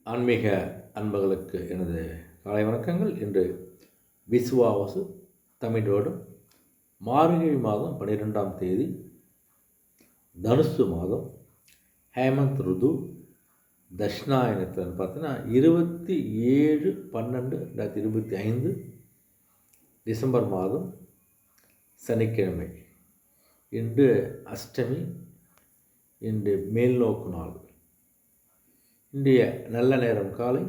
ஆன்மீக அன்பர்களுக்கு எனது காலை வணக்கங்கள். இன்று விசுவாவசு தமிழ் வருடம் மார்கழி மாதம் 12ஆம் தேதி, தனுசு மாதம், ஹேமந்த் ருது, தட்சிணாயனத்தில் பார்த்தீங்கன்னா 27/12/2025 டிசம்பர் மாதம், சனிக்கிழமை. இன்று அஷ்டமி. இன்று மேல்நோக்கு நாள். இன்றைய நல்ல நேரம் காலை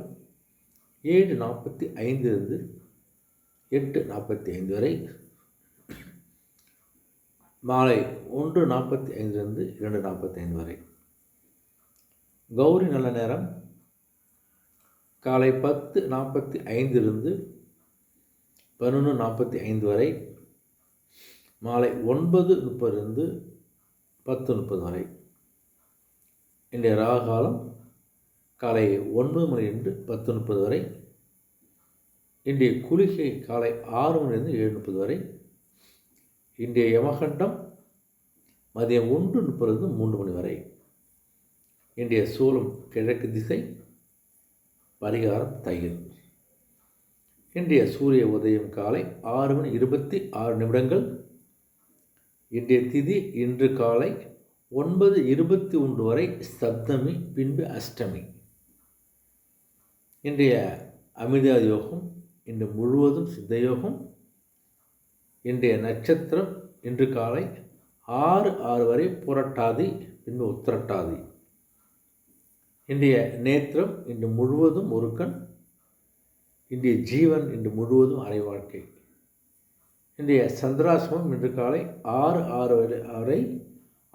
7:45 இருந்து 8:45 வரை, மாலை 1:45 இருந்து 2:45 வரை. கௌரி நல்ல நேரம் காலை 10:45 இருந்து 11:45 வரை, மாலை 9:30 இருந்து 10:30 வரை. இன்றைய ராகாலம் காலை 9 மணிலிருந்து 10:30 வரை. இன்றைய குளிகை காலை 6 மணிலிருந்து 7:30 வரை. இன்றைய யமகண்டம் மதியம் 1:30 3 மணி வரை. இன்றைய சூலம் கிழக்கு திசை, பரிகாரம் தயிர். இன்றைய சூரிய உதயம் காலை 6:26 இன்றைய திதி இன்று காலை 9:21 வரை சப்தமி, பின்பு அஷ்டமி. இன்றைய அமிர்த யோகம் இன்று முழுவதும் சித்தயோகம். இன்றைய நட்சத்திரம் இன்று காலை 6:06 வரை புரட்டாதி, பின்பு உத்திரட்டாதி. இன்றைய நேத்திரம் இன்று முழுவதும் ஒரு கண். இன்றைய ஜீவன் இன்று முழுவதும் அரை வாழ்க்கை. இன்றைய சந்திராசிரமம் இன்று காலை 6:06 வரை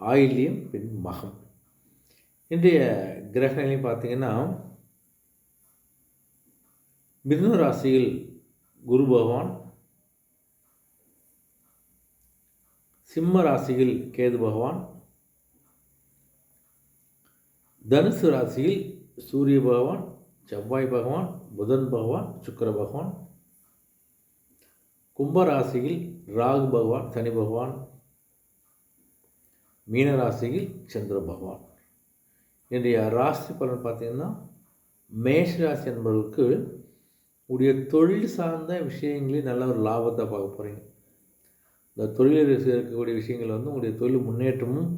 ஆயில்யம், பின் மகம். இன்றைய கிரகங்களையும் பார்த்தீங்கன்னா, மிதுன ராசியில் குரு பகவான், சிம்ம ராசியில் கேது பகவான், தனுசு ராசியில் சூரிய பகவான், செவ்வாய் பகவான், புதன் பகவான், சுக்கிர பகவான், கும்பராசியில் ராகு பகவான், சனி பகவான், மீனராசியில் சந்திர பகவான். இன்றைய ராசி பலன் பார்த்தீங்கன்னா, மேஷ ராசி என்பவர்களுக்கு உடைய தொழில் சார்ந்த விஷயங்களில் நல்ல ஒரு லாபத்தை பார்க்க போகிறீங்க. இந்த தொழிலில் இருக்கக்கூடிய விஷயங்கள் உங்களுடைய தொழில் முன்னேற்றமும்,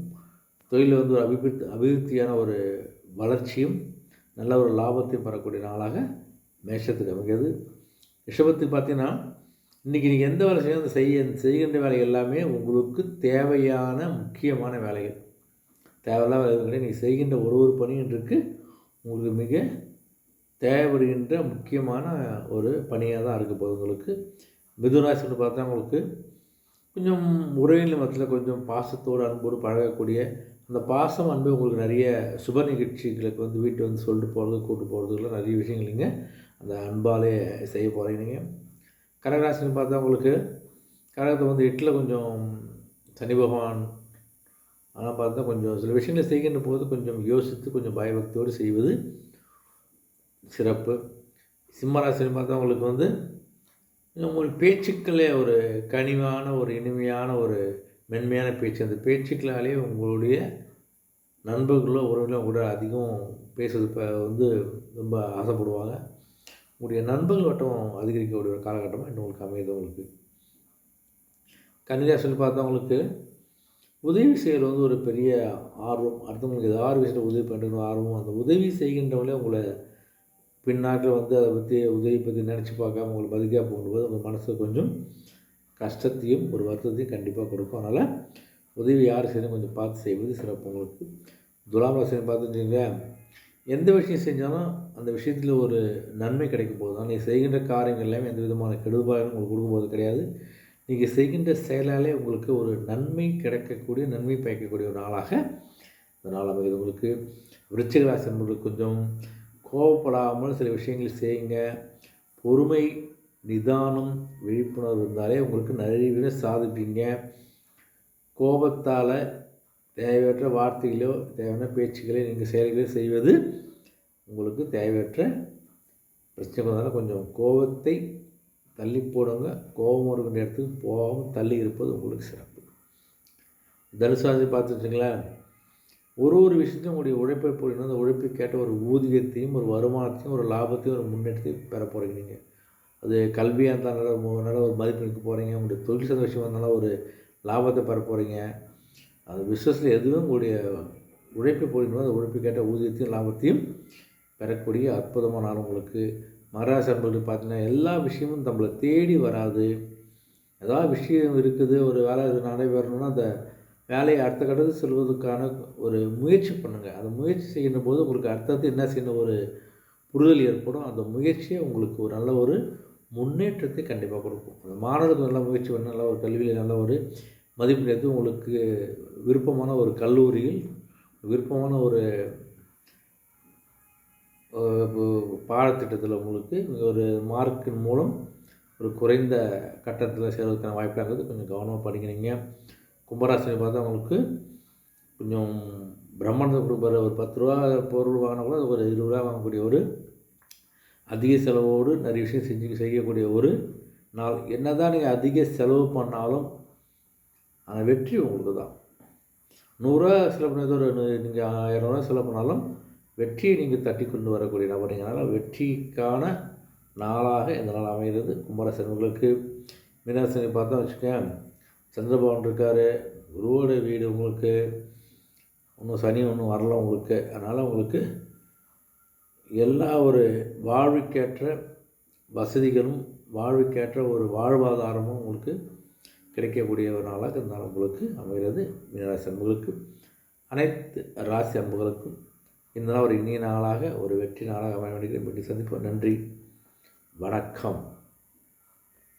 தொழிலில் ஒரு அபிவிருத்தியான ஒரு வளர்ச்சியும், நல்ல ஒரு லாபத்தையும் பெறக்கூடிய நாளாக மேஷத்துக்கு அமைகிறது. ரிஷபத்துக்கு பார்த்தீங்கன்னா, இன்றைக்கி நீங்கள் எந்த வேலை செய்கின்ற வேலைகள் எல்லாமே உங்களுக்கு தேவையான முக்கியமான வேலைகள். தேவையில்லாத வேலைகள் கிடையாது. நீங்கள் செய்கின்ற ஒரு பணியும் இருக்குது, உங்களுக்கு மிக தேவைப்படுகின்ற முக்கியமான ஒரு பணியாக தான் இருக்க போகுது உங்களுக்கு. மிதுனராசின்னு பார்த்தா உங்களுக்கு கொஞ்சம் உறவினர் மத்தியில் கொஞ்சம் பாசத்தோடு அன்போடு பழகக்கூடிய அந்த பாசம் அன்பு உங்களுக்கு நிறைய சுப நிகழ்ச்சிகளுக்கு வீட்டை சொல்லிட்டு போகிறது, கூட்டு போகிறதுக்குலாம் நிறைய விஷயங்கள் நீங்கள் அந்த அன்பாலே செய்ய போகிறீங்க. கடகராசின்னு பார்த்தா உங்களுக்கு கடகத்தை 8ல் கொஞ்சம் சனி பகவான். ஆனால் பார்த்தா கொஞ்சம் சில விஷயங்களை செய்கின்ற போது கொஞ்சம் யோசித்து கொஞ்சம் பயபக்தியோடு செய்வது சிறப்பு. சிம்மராசின்னு பார்த்தா உங்களுக்கு உங்கள் பேச்சுக்களே ஒரு கனிவான ஒரு இனிமையான ஒரு மென்மையான பேச்சு. அந்த பேச்சுக்களாலே உங்களுடைய நண்பர்களோ உறவினர்களோ கூட அதிகம் பேசுறது ரொம்ப ஆசைப்படுவாங்க. உங்களுடைய நண்பர்கள் வட்டம் அதிகரிக்கக்கூடிய ஒரு காலகட்டமாக இன்னும் உங்களுக்கு அமையுது. உங்களுக்கு கன்னிராசின்னு பார்த்தா உங்களுக்கு உதவி செய்கிறது ஒரு பெரிய ஆர்வம். அடுத்தவங்களுக்கு ஏதாவது விஷயத்தில் உதவி பண்ணுற ஆர்வம். அந்த உதவி செய்கின்றவங்களே உங்களை பின்னாட்டில் அதை பற்றி உதவி பற்றி நினச்சி பார்க்காம உங்களை மதிக்காக போகும்போது உங்கள் மனசுக்கு கொஞ்சம் கஷ்டத்தையும் ஒரு வருத்தத்தையும் கண்டிப்பாக கொடுக்கும். அதனால் உதவி யார் செய்யணும் கொஞ்சம் பார்த்து செய்வது சிறப்பு. உங்களுக்கு துலாம் ராசின்னு பார்த்துட்டிங்களா, எந்த விஷயம் செஞ்சாலும் அந்த விஷயத்தில் ஒரு நன்மை கிடைக்க போகுது. ஆனால் நீங்கள் செய்கின்ற காரியங்கள் எல்லாமே எந்த விதமான கெடுபாயும் உங்களுக்கு கொடுக்கும்போது கிடையாது. நீங்கள் செய்கின்ற செயலாலே உங்களுக்கு ஒரு நன்மை கிடைக்கக்கூடிய, நன்மை பயக்கக்கூடிய ஒரு நாளாக இந்த நாள் அமைகிறது. உங்களுக்கு விருச்சிக ராசி உங்களுக்கு கொஞ்சம் கோபப்படாமல் சில விஷயங்கள் செய்யுங்க. பொறுமை, நிதானம், விழிப்புணர்வு இருந்தாலே உங்களுக்கு நிறைய சாதிப்பீங்க. கோபத்தால் தேவையற்ற வார்த்தைகளோ தேவையான பேச்சுக்களோ நீங்கள் செயல்களை செய்வது உங்களுக்கு தேவையற்ற பிரச்சனை வந்தாலும் கொஞ்சம் கோபத்தை தள்ளி போடுங்க. கோபம் இருக்கின்ற இடத்துக்கு போகாமல் தள்ளி இருப்பது உங்களுக்கு சிறப்பு. தனுசு ராசி பார்த்து வச்சுங்களேன், ஒரு விஷயத்தையும் உங்களுடைய உழைப்பை போடணும். அந்த உழைப்புக்கேற்ற ஒரு ஊதியத்தையும், ஒரு வருமானத்தையும், ஒரு லாபத்தையும், ஒரு முன்னேற்றத்தையும் பெற போகிறீங்க நீங்கள். அது கல்வியாக இருந்தால் நல்ல ஒரு மதிப்பெடுக்க போகிறீங்க. உங்களுடைய தொழில் சார்ந்த விஷயமா இருந்தாலும் ஒரு லாபத்தை பெற போகிறீங்க. அது பிஸ்னஸில் எதுவும் உங்களுடைய உழைப்பை போடணும். அந்த உழைப்புக்கேற்ற ஊதியத்தையும் லாபத்தையும் பெறக்கூடிய அற்புதமான நாள் உங்களுக்கு. மகராசி அன்பர்களுக்கு பார்த்தீங்கன்னா எல்லா விஷயமும் நம்மளை தேடி வராது. ஏதாவது விஷயம் இருக்குது, ஒரு வேலை நடைபெறணும்னா அந்த வேலையை அடுத்த கட்டத்துக்கு செல்வதற்கான ஒரு முயற்சி பண்ணுங்கள். அந்த முயற்சி செய்யும் போது உங்களுக்கு அடுத்தடுத்து என்ன செய்யணும் ஒரு புரிதல் ஏற்படும். அந்த முயற்சியை உங்களுக்கு ஒரு நல்ல ஒரு முன்னேற்றத்தை கண்டிப்பாக கொடுக்கும். அந்த மாணவர்களுக்கு நல்ல முயற்சி பண்ண நல்ல ஒரு கல்வியில் நல்ல ஒரு மதிப்பெண் எடுத்து உங்களுக்கு விருப்பமான ஒரு கல்லூரியில் விருப்பமான ஒரு பாடத்திட்டத்தில் உங்களுக்கு ஒரு மார்க்கின் மூலம் ஒரு குறைந்த கட்டணத்தில் சேர்வதற்கான வாய்ப்பாகிறது. கொஞ்சம் கவனமாக படிக்கிறீங்க. கும்பராசினை பார்த்தா உங்களுக்கு கொஞ்சம் பிரம்மாண்டம் கொடுப்பாரு. ஒரு 10 ரூபா பொருள் வாங்கினா கூட ஒரு 20 ரூபா வாங்கக்கூடிய ஒரு அதிக செலவோடு நிறைய விஷயம் செய்யக்கூடிய ஒரு நாள். என்ன தான் நீங்கள் அதிக செலவு பண்ணாலும் அந்த வெற்றி உங்களுக்கு தான். 100 ரூபா செலவு பண்ணது ஒரு நீங்கள் 1000 ரூபா செலவு பண்ணாலும் வெற்றியை நீங்கள் தட்டி கொண்டு வரக்கூடிய நபருங்கனால வெற்றிக்கான நாளாக இந்த நாள் அமைகிறது. கும்பராசினர்களுக்கு. மீனராசினை பார்த்தா வச்சுக்கேன், சந்திரபவன் இருக்கார். குருவோட வீடு உங்களுக்கு இன்னும் சனி ஒன்றும் வரல உங்களுக்கு. அதனால் உங்களுக்கு எல்லா ஒரு வாழ்வுக்கேற்ற வசதிகளும் வாழ்வுக்கேற்ற ஒரு வாழ்வாதாரமும் உங்களுக்கு கிடைக்கக்கூடிய ஒரு நாளாக இந்த நாள் உங்களுக்கு அமைகிறது. மீனராசி அன்புகளுக்கு, அனைத்து ராசி அன்புகளுக்கும் இந்த நாள் ஒரு இனிய நாளாக ஒரு வெற்றி நாளாக அமைய வேண்டிய சந்திப்போம். நன்றி, வணக்கம்.